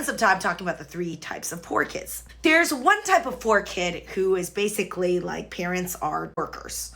spend some time talking about the three types of poor kids. There's one type of poor kid who is basically like parents are workers.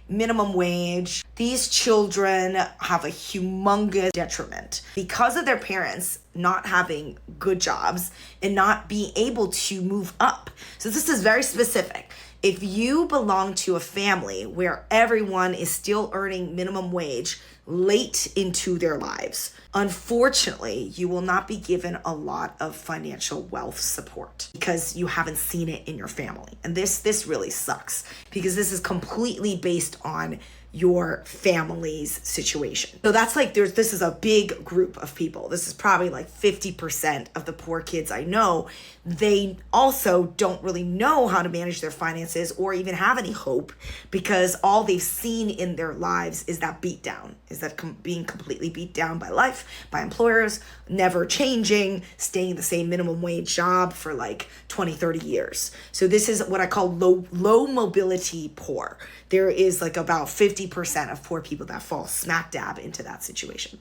Minimum wage. These children have a humongous detriment because of their parents not having good jobs and not being able to move up. So this is very specific. If you belong to a family where everyone is still earning minimum wage late into their lives, unfortunately, you will not be given a lot of financial wealth support because you haven't seen it in your family. And this really sucks because this is completely based on your family's situation. So that's like, this is a big group of people. This is probably like 50% of the poor kids I know. They also don't really know how to manage their finances or even have any hope because all they've seen in their lives is that beat down, is that being completely beat down by life, by employers, never changing, staying in the same minimum wage job for like 20, 30 years. So this is what I call low mobility poor. There is like about 50% of poor people that fall smack dab into that situation.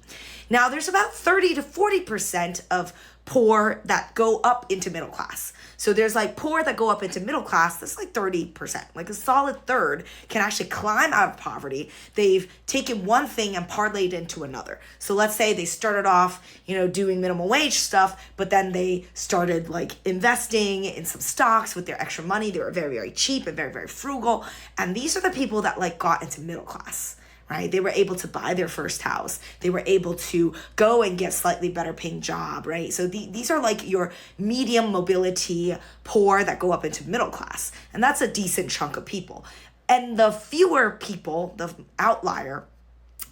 Now there's about 30 to 40% of poor that go up into middle class. So there's like poor that go up into middle class, that's like 30%. Like a solid third can actually climb out of poverty. They've taken one thing and parlayed into another. So let's say they started off, doing minimum wage stuff, but then they started like investing in some stocks with their extra money. They were very, very cheap and very, very frugal. And these are the people that like got into middle class. Right? They were able to buy their first house. They were able to go and get slightly better paying job, right? So these are like your medium mobility poor that go up into middle class. And that's a decent chunk of people. And the fewer people, the outlier,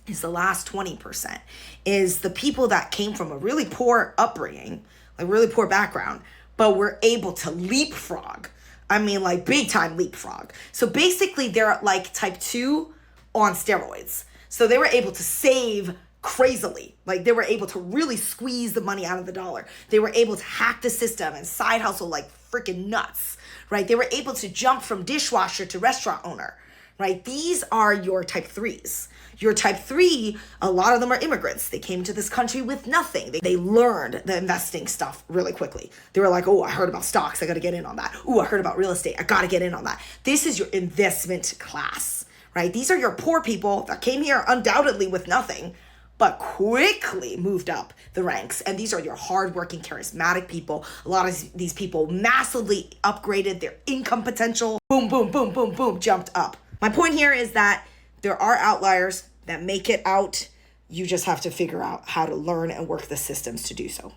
is the last 20%, is the people that came from a really poor upbringing, like really poor background, but were able to leapfrog. I mean, like big time leapfrog. So basically they're like type 2 on steroids. So they were able to save crazily. Like they were able to really squeeze the money out of the dollar. They were able to hack the system and side hustle like freaking nuts, right? They were able to jump from dishwasher to restaurant owner, right? These are your type 3s. Your type 3, a lot of them are immigrants. They came to this country with nothing. They learned the investing stuff really quickly. They were like, oh, I heard about stocks. I got to get in on that. Oh, I heard about real estate. I got to get in on that. This is your investment class. Right? These are your poor people that came here undoubtedly with nothing, but quickly moved up the ranks. And these are your hardworking, charismatic people. A lot of these people massively upgraded their income potential. Boom, boom, boom, boom, boom, jumped up. My point here is that there are outliers that make it out. You just have to figure out how to learn and work the systems to do so.